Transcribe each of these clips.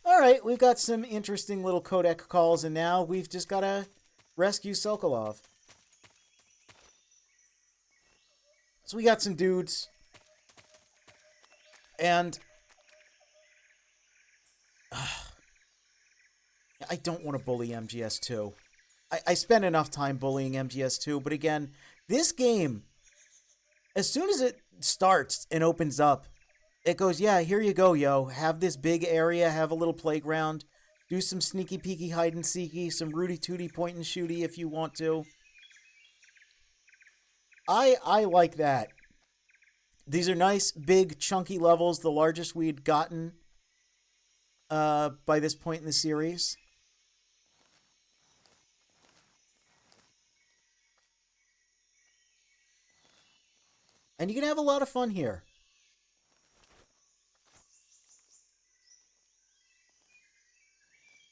Alright, we've got some interesting little codec calls, and now we've just gotta rescue Sokolov. So we got some dudes, and I don't want to bully MGS2. I spent enough time bullying MGS2, but again, this game, as soon as it starts and opens up, it goes, yeah, here you go, yo. Have this big area, have a little playground, do some sneaky peeky hide and seeky, some rooty tooty point and shooty if you want to. I like that. These are nice, big, chunky levels, the largest we'd gotten by this point in the series. And you can have a lot of fun here.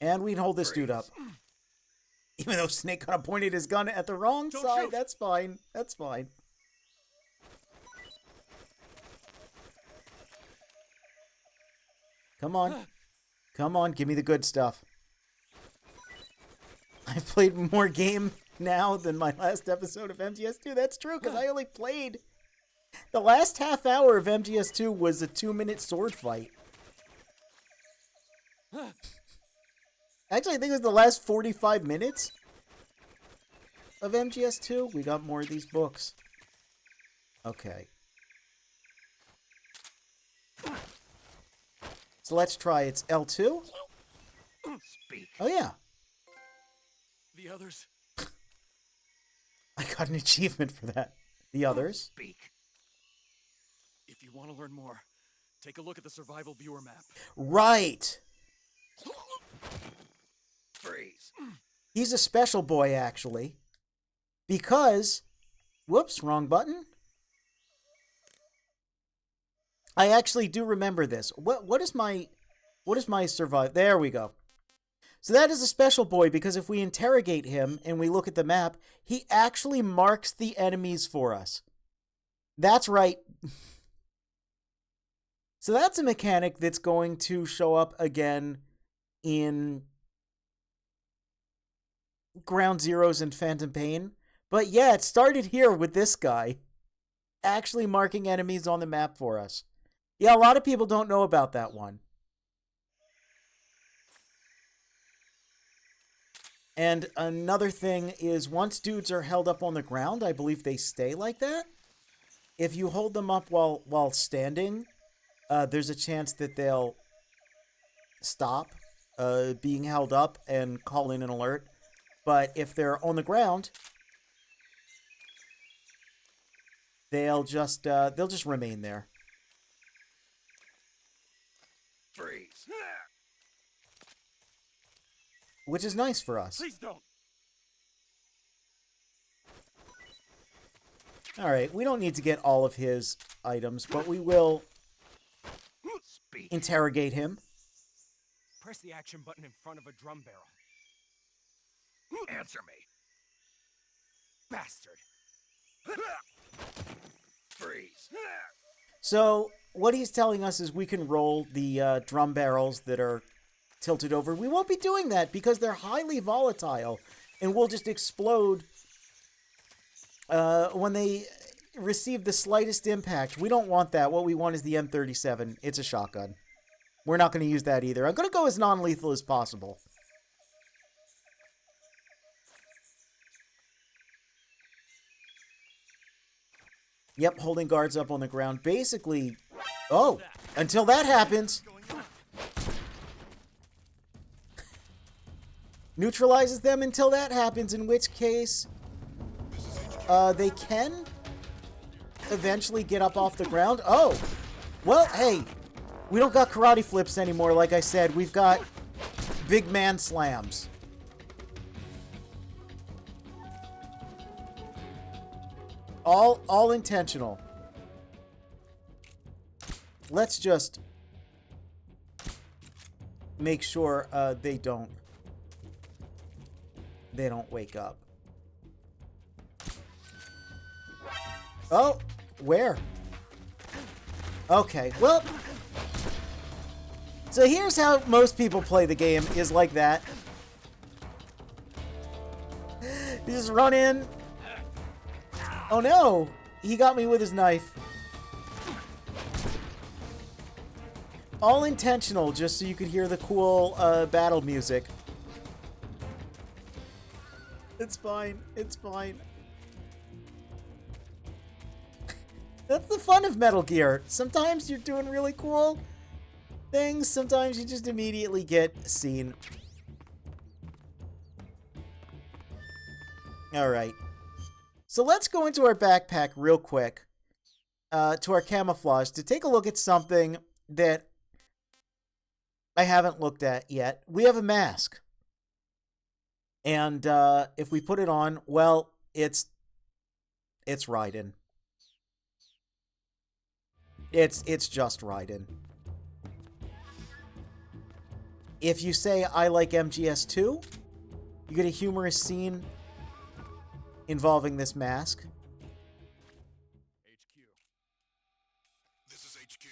And we can hold this dude up. Even though Snake kind of pointed his gun at the wrong side, that's fine. That's fine. Come on. Come on, give me the good stuff. I've played more game now than my last episode of MGS2. That's true, because I only played... The last half hour of MGS2 was a 2-minute sword fight. Actually, I think it was the last 45 minutes of MGS2. We got more of these books. Okay. So let's try. It's L2? Speak. Oh, yeah. The others. I got an achievement for that. The others. Speak. If you want to learn more, take a look at the survival viewer map. Right. Freeze. He's a special boy, actually. Because... Whoops, wrong button. I actually do remember this. What is my survive? There we go. So that is a special boy, because if we interrogate him and we look at the map, he actually marks the enemies for us. That's right. So that's a mechanic that's going to show up again in Ground Zeroes and Phantom Pain. But yeah, it started here with this guy actually marking enemies on the map for us. Yeah, a lot of people don't know about that one. And another thing is, once dudes are held up on the ground, I believe they stay like that. If you hold them up while standing, there's a chance that they'll stop being held up and call in an alert. But if they're on the ground, they'll just remain there. Freeze. Which is nice for us. Please don't. Alright, we don't need to get all of his items, but we will Speak. interrogate him. Press the action button in front of a drum barrel. Answer me. Bastard. Freeze. So, what he's telling us is we can roll the drum barrels that are tilted over. We won't be doing that because they're highly volatile and will just explode when they receive the slightest impact. We don't want that. What we want is the M37. It's a shotgun. We're not going to use that either. I'm going to go as non-lethal as possible. Yep, holding guards up on the ground. Basically, oh, until that happens, neutralizes them until that happens, in which case they can eventually get up off the ground. Oh, well, hey, we don't got karate flips anymore, like I said. We've got big man slams. All intentional. Let's just make sure they don't wake up. Oh, where? Okay, well, So here's how most people play the game, is like that. You just run in. Oh no! He got me with his knife. All intentional, just so you could hear the cool battle music. It's fine. It's fine. That's the fun of Metal Gear. Sometimes you're doing really cool things. Sometimes you just immediately get seen. Alright. So let's go into our backpack real quick. To our camouflage. To take a look at something that I haven't looked at yet. We have a mask. And if we put it on, well, it's Raiden. It's just Raiden. If you say I like MGS2, you get a humorous scene involving this mask. HQ. This is HQ.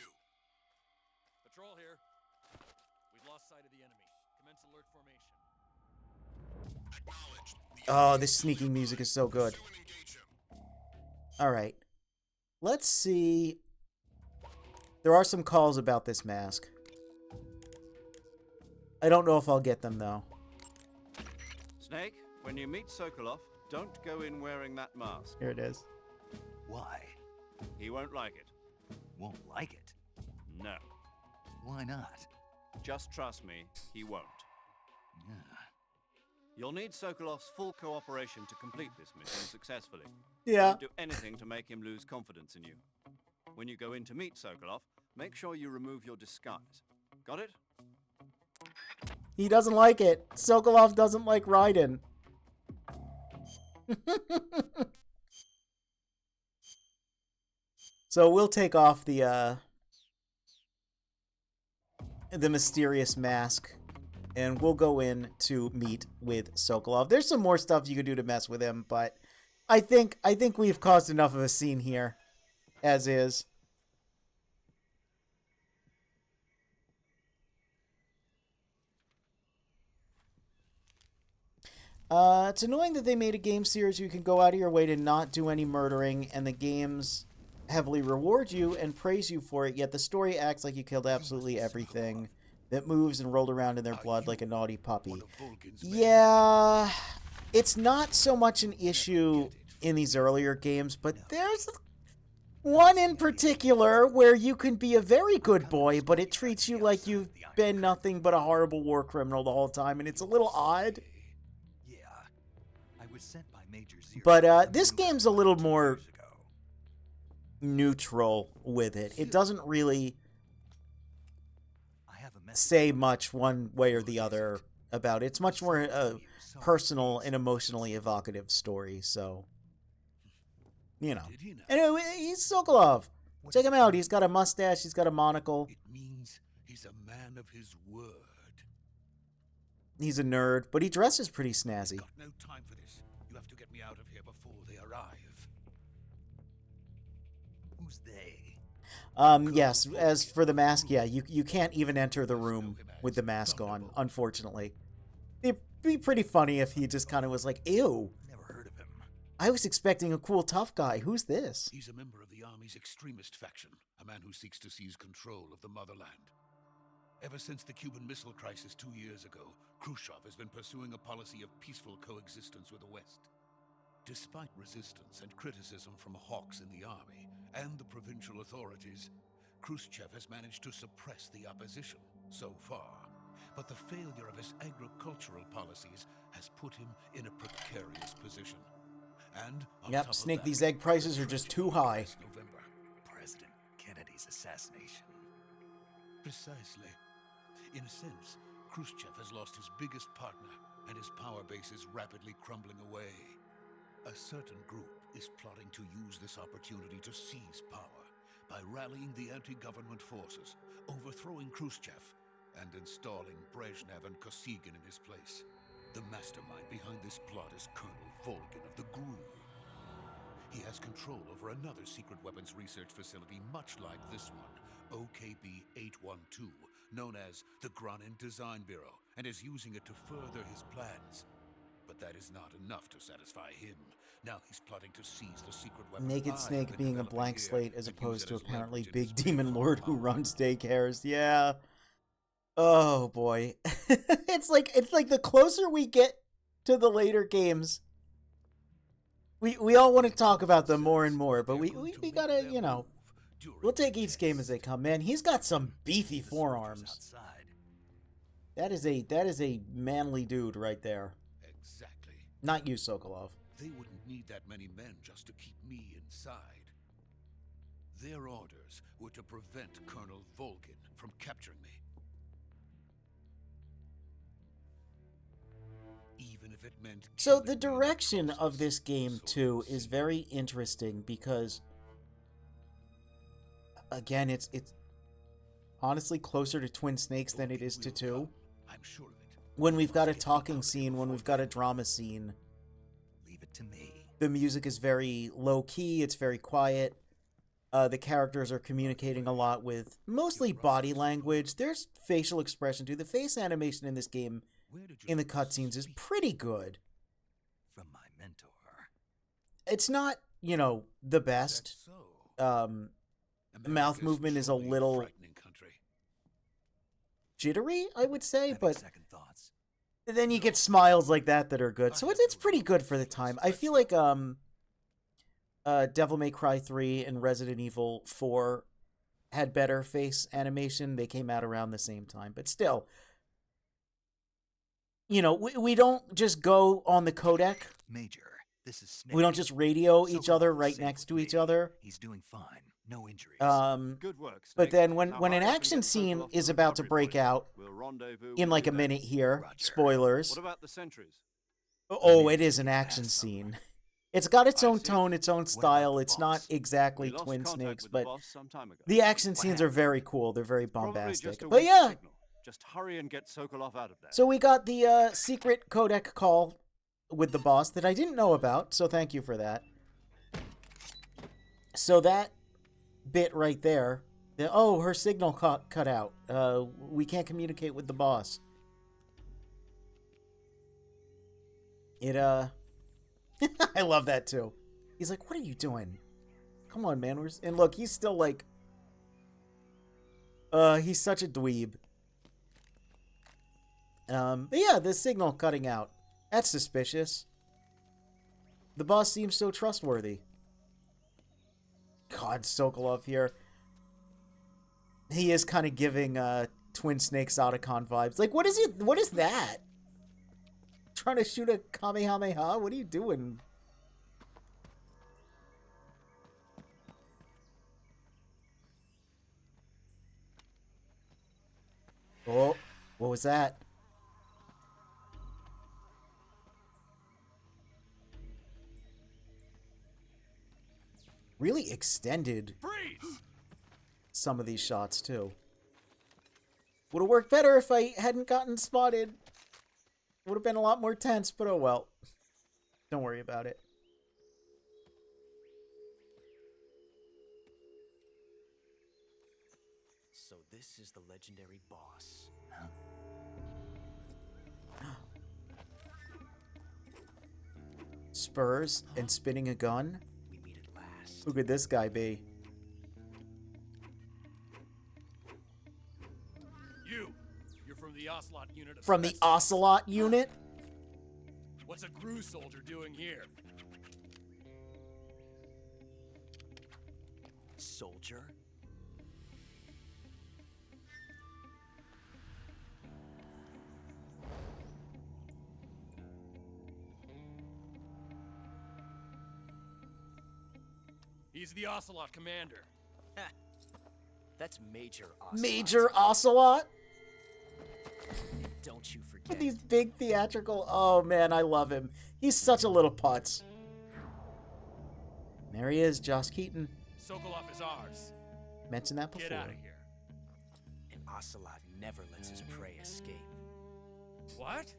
Patrol here. We've lost sight of the enemy. Commence alert formation. Acknowledged. Oh, this sneaking music is so good. Alright. Let's see. There are some calls about this mask. I don't know if I'll get them, though. Snake, when you meet Sokolov, don't go in wearing that mask. Here it is. Why? He won't like it. Won't like it? No. Why not? Just trust me, he won't. Yeah. You'll need Sokolov's full cooperation to complete this mission successfully. Yeah. Don't do anything to make him lose confidence in you. When you go in to meet Sokolov, make sure you remove your disguise. Got it? He doesn't like it. Sokolov doesn't like Raiden. So we'll take off the mysterious mask, and we'll go in to meet with Sokolov. There's some more stuff you could do to mess with him, but I think we've caused enough of a scene here, as is. It's annoying that they made a game series where you can go out of your way to not do any murdering, and the games heavily reward you and praise you for it, yet the story acts like you killed absolutely everything that moves and rolled around in their blood like a naughty puppy. Yeah, it's not so much an issue in these earlier games, but there's one in particular where you can be a very good boy, but it treats you like you've been nothing but a horrible war criminal the whole time, and it's a little odd. But this game's a little more neutral with it. It doesn't really say much one way or the other about it. It's much more a personal and emotionally evocative story, so, you know. Anyway, he's Sokolov. Check him out. He's got a mustache. He's got a monocle. It means he's a man of his word. He's a nerd, but he dresses pretty snazzy. Got no time for this. You have to get me out of here before they arrive. Who's they? Yes, as for the mask, yeah, you can't even enter the room with the mask on, unfortunately. It'd be pretty funny if he just kind of was like, ew. Never heard of him. I was expecting a cool tough guy. Who's this? He's a member of the army's extremist faction, a man who seeks to seize control of the motherland. Ever since the Cuban Missile Crisis 2 years ago, Khrushchev has been pursuing a policy of peaceful coexistence with the West. Despite resistance and criticism from hawks in the army and the provincial authorities, Khrushchev has managed to suppress the opposition so far. But the failure of his agricultural policies has put him in a precarious position. And on top of Snake, that, these egg prices are just too high. last November. President Kennedy's assassination. Precisely. In a sense, Khrushchev has lost his biggest partner, and his power base is rapidly crumbling away. A certain group is plotting to use this opportunity to seize power by rallying the anti-government forces, overthrowing Khrushchev, and installing Brezhnev and Kosygin in his place. The mastermind behind this plot is Colonel Volgin of the GRU. He has control over another secret weapons research facility much like this one, OKB-812, known as the Granin Design Bureau, and is using it to further his plans. But that is not enough to satisfy him. Now he's plotting to seize the secret weapon. Naked I have Snake been being a developing blank here slate as and use opposed it to as apparently leverage in big his demon great lord who power. runs daycares. Yeah. Oh boy. It's like the closer we get to the later games, we all want to talk about them more and more, but we gotta, you know, we'll take each game as they come. Man, he's got some beefy forearms. Outside. That is a manly dude right there. Exactly. Not you, Sokolov. They wouldn't need that many men just to keep me inside. Their orders were to prevent Colonel Volgin from capturing me. Even if it meant So killing the me in the direction of process. this game So too we'll is see. very interesting because again, it's honestly closer to Twin Snakes than it is to 2. I'm sure of it. When we've got a talking scene, when we've got a drama scene, Leave it to me. the music is very low key, it's very quiet. The characters are communicating a lot with mostly body language. There's facial expression too. The face animation in this game Where did you in the learn to cutscenes is speak? pretty good. From my mentor. It's not, you know, the best. That's so. Mouth America's movement is a truly little frightening country. jittery, I would say, Having but second thoughts. then you get smiles like that that are good. So it's pretty good for the time. I feel like Devil May Cry 3 and Resident Evil 4 had better face animation. They came out around the same time, but still, you know, we don't just go on the codec. Major, this is Snake. We don't just radio each Sokolov other is right safe next with to me. each other. He's doing fine. No injuries. Good work, But Snake. then when Now an hurry up and action get scene Sokolov is the about to recovery break point. out We'll rendezvous in with like you a then. minute here, Roger. spoilers. What about the sentries? Oh, Maybe it is an we can action pass someone. scene. It's got its I own see. tone, its own about style. the It's not boss? exactly We lost Twin contact Snakes, with the but boss some time ago. the action What scenes are happened? very cool. They're very Probably bombastic. just a But weak yeah, signal. Just hurry and get Sokolov out of there. so we got the secret codec call with the boss that I didn't know about, so thank you for that. So that bit right there, oh, her signal cut out. We can't communicate with the boss. It, I love that too. He's like, what are you doing? Come on, man. And look, he's still like, he's such a dweeb. But yeah, the signal cutting out. That's suspicious. The boss seems so trustworthy. God, Sokolov here. He is kind of giving Twin Snakes Otacon vibes. Like, what is it? What is that? Trying to shoot a Kamehameha? What are you doing? Oh, what was that? Really extended Freeze! some of these shots too. Would have worked better if I hadn't gotten spotted. Would have been a lot more tense, but oh well. Don't worry about it. So this is the legendary boss. Spurs and spinning a gun? We meet at last. Who could this guy be? You're from the Ocelot unit of From the specimen. Ocelot unit? What's a Gru soldier doing here? Soldier? He's the Ocelot commander. That's Major Ocelot. Major Ocelot? Don't you forget. With these big theatrical... Oh man, I love him. He's such a little putz. There he is, Joss Keaton. Sokolov is ours. Mentioned that before. Get out of here. An Ocelot never lets his prey escape. What?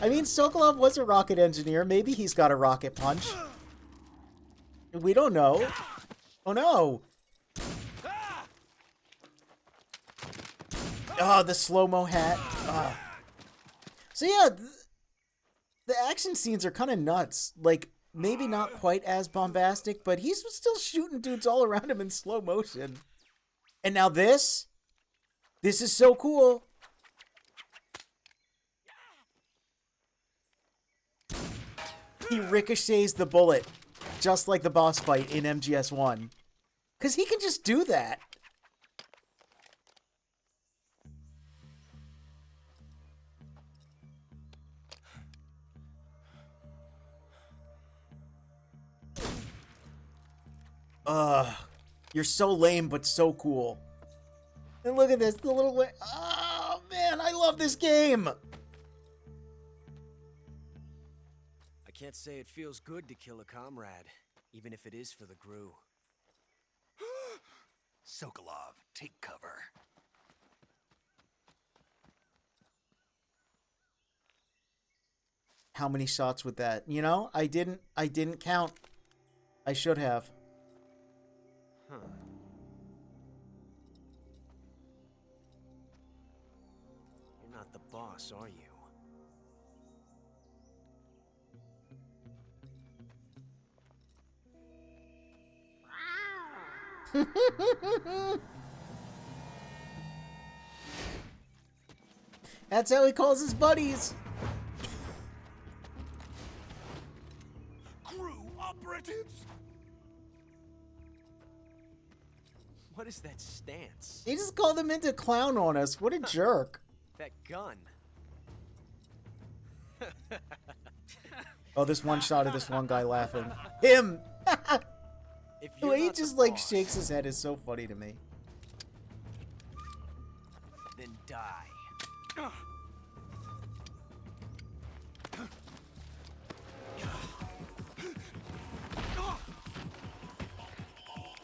I mean, Sokolov was a rocket engineer. Maybe he's got a rocket punch. We don't know. Oh no! Oh, the slow-mo hat. So yeah, the action scenes are kind of nuts. Like, maybe not quite as bombastic, but he's still shooting dudes all around him in slow motion. And now this is so cool. He ricochets the bullet, just like the boss fight in MGS1. Because he can just do that. You're so lame, but so cool. And look at this, the little way. Oh, man, I love this game. I can't say it feels good to kill a comrade, even if it is for the Gru. Sokolov, take cover. How many shots with that? You know, I didn't count. I should have. Huh. You're not the boss, are you? That's how he calls his buddies. Crew operatives! What is that stance? He just called him in to clown on us. What a jerk. That gun. Oh, this one shot of this one guy laughing. Him! If The you're way he not the just like boss, shakes his head is so funny to me. then die.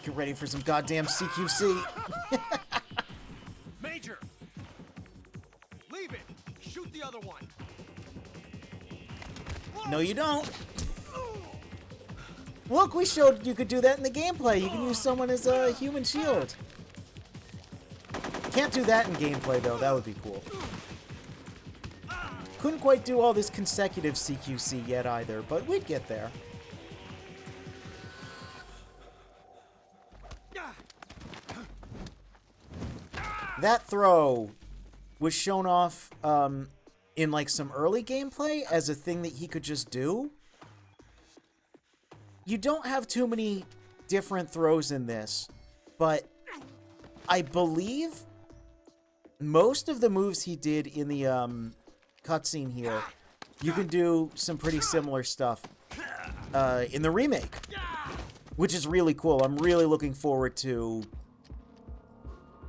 Get ready for some goddamn CQC. Major! Leave it! Shoot the other one! No, you don't. Look, we showed you could do that in the gameplay. You can use someone as a human shield. Can't do that in gameplay, though. That would be cool. Couldn't quite do all this consecutive CQC yet either, but we'd get there. That throw was shown off in like some early gameplay as a thing that he could just do. You don't have too many different throws in this, but I believe most of the moves he did in the cutscene here, you can do some pretty similar stuff in the remake, which is really cool. I'm really looking forward to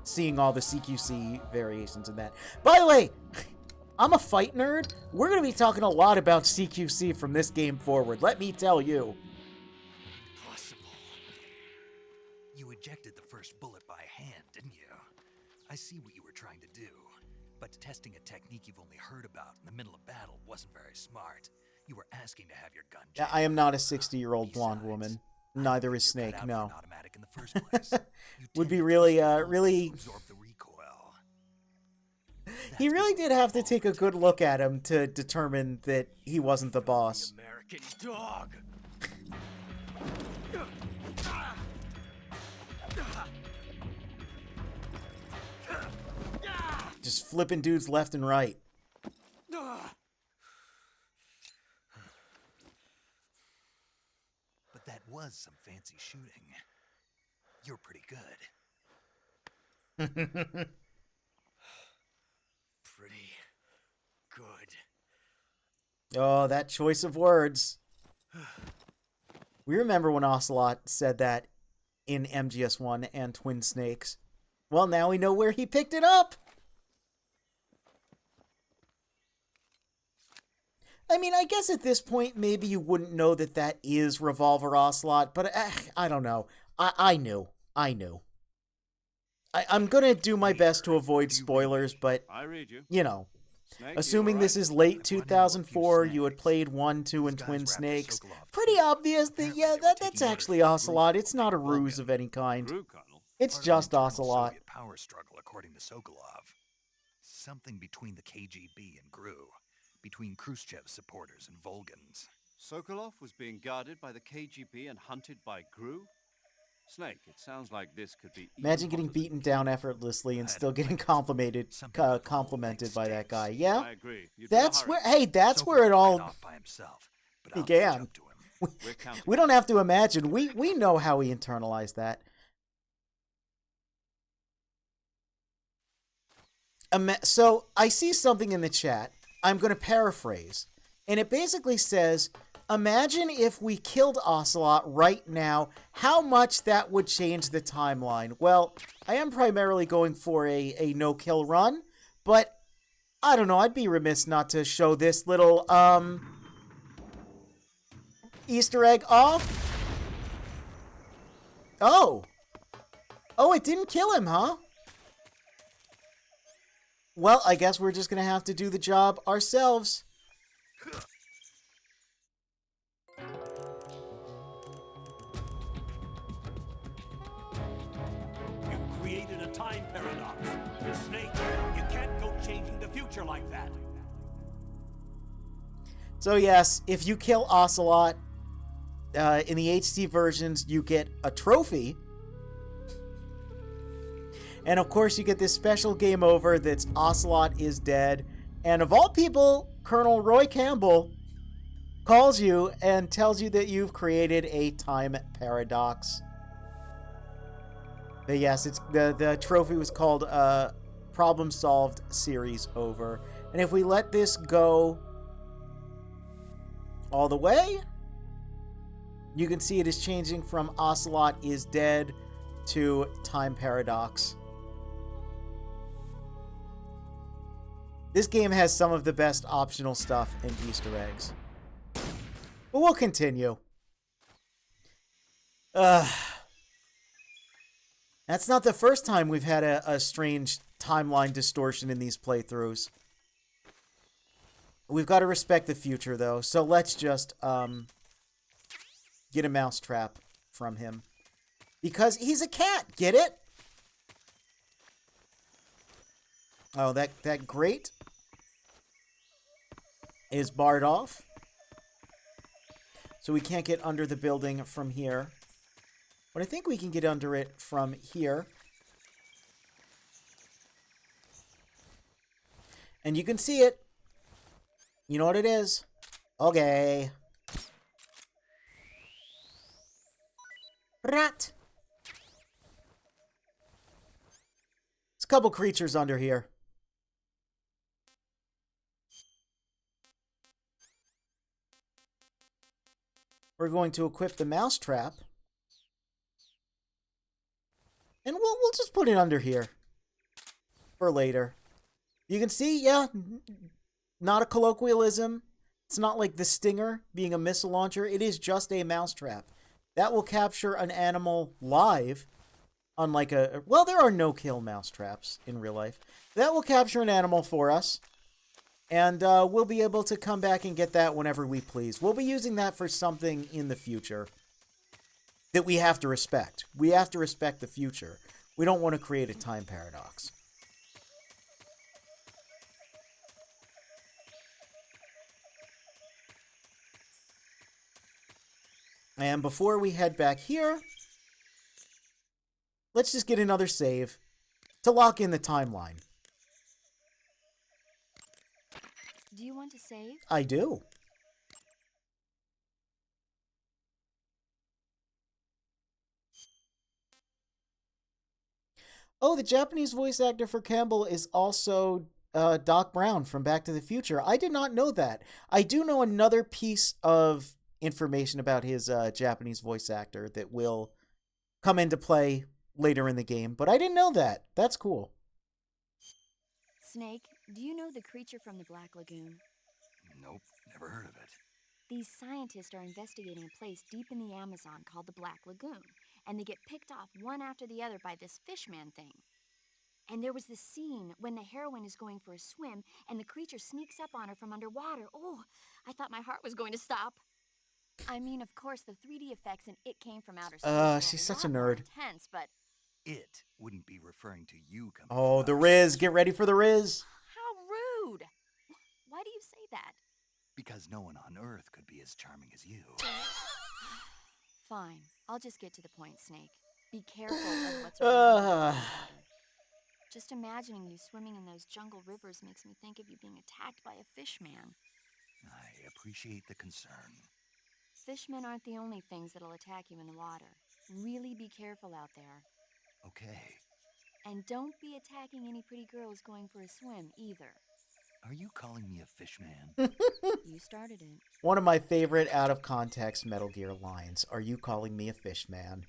seeing all the CQC variations in that. By the way, I'm a fight nerd. We're going to be talking a lot about CQC from this game forward, let me tell you. Impossible. You ejected the first bullet by hand, didn't you? I see what you were trying to do, but testing a technique you've only heard about in the middle of battle wasn't very smart. You were asking to have your gun jammed. I am not a 60-year-old blonde Besides, woman. I Neither think is you're cut Snake, out for no. an automatic in the first place. You Would be tended to really, use the really... to absorb the recoil. He really did have to take a good look at him to determine that he wasn't the boss. American dog. Just flipping dudes left and right. But that was some fancy shooting. You're pretty good. Pretty good. Oh, that choice of words. We remember when Ocelot said that in MGS1 and Twin Snakes. Well, now we know where he picked it up. I mean, I guess at this point, maybe you wouldn't know that that is Revolver Ocelot, but I don't know. I knew. I'm going to do my best to avoid spoilers, but, I read you. you know, Snake, assuming you this all is late I wanted to know if 2004, you you had snakes. played 1, 2, and These guys Twin were after Snakes, Sokolov pretty too. obvious that, Apparently yeah, they were that's taking actually orders from Ocelot. Gru It's not a Brogan. ruse of any kind. Gru, Colonel. It's Part of an just internal Ocelot. Soviet power struggle, according to Sokolov. Something between the KGB and GRU. Between Khrushchev's supporters and Volgans. Sokolov was being guarded by the KGB and hunted by GRU? Snake, it sounds like this could be... Imagine getting beaten down effortlessly and still getting complimented by that guy. Yeah, I agree. that's where. Hey, that's where it all By himself, but began. I'll catch up to him. We don't have to imagine. We know how he internalized that. So I see something in the chat. I'm going to paraphrase. And it basically says, imagine if we killed Ocelot right now, how much that would change the timeline. Well, I am primarily going for a no-kill run, but I don't know. I'd be remiss not to show this little Easter egg off. Oh, it didn't kill him, huh? Well, I guess we're just going to have to do the job ourselves. You've created a time paradox. Snake, you can't go changing the future like that. So yes, if you kill Ocelot, in the HD versions, you get a trophy. And of course, you get this special game over that's Ocelot is dead. And of all people, Colonel Roy Campbell calls you and tells you that you've created a time paradox. But yes, it's the trophy was called Problem Solved Series Over. And if we let this go all the way, you can see it is changing from Ocelot is dead to time paradox. This game has some of the best optional stuff and Easter eggs. But we'll continue. That's not the first time we've had a strange timeline distortion in these playthroughs. We've got to respect the future, though, so let's just get a mousetrap from him. Because he's a cat, get it? Oh, that grate is barred off. So we can't get under the building from here. But I think we can get under it from here. And you can see it. You know what it is? Okay. Rat. There's a couple creatures under here. We're going to equip the mousetrap. And we'll just put it under here. For later. You can see, yeah, not a colloquialism. It's not like the Stinger being a missile launcher. It is just a mousetrap. That will capture an animal live. Unlike well, there are no-kill mousetraps in real life. That will capture an animal for us. And we'll be able to come back and get that whenever we please. We'll be using that for something in the future that we have to respect. We have to respect the future. We don't want to create a time paradox. And before we head back here, let's just get another save to lock in the timeline. Do you want to save? I do. Oh, the Japanese voice actor for Campbell is also Doc Brown from Back to the Future. I did not know that. I do know another piece of information about his Japanese voice actor that will come into play later in the game, but I didn't know that. That's cool. Snake, do you know the creature from the Black Lagoon? Nope, never heard of it. These scientists are investigating a place deep in the Amazon called the Black Lagoon, and they get picked off one after the other by this fishman thing. And there was this scene when the heroine is going for a swim, and the creature sneaks up on her from underwater. Oh, I thought my heart was going to stop. I mean, of course, the 3D effects in It Came from Outer Space. She's such a nerd. Intense, but It wouldn't be referring to you. Oh, the Riz. Get ready for the Riz. no one on Earth could be as charming as you. Fine. I'll just get to the point, Snake. Be careful of what's around you. Uh, Just imagining you swimming in those jungle rivers makes me think of you being attacked by a fish man. I appreciate the concern. Fishmen aren't the only things that'll attack you in the water. Really be careful out there. Okay. And don't be attacking any pretty girls going for a swim either. Are you calling me a fish man? You started it. one of my favorite out of context Metal Gear lines. Are you calling me a fish man?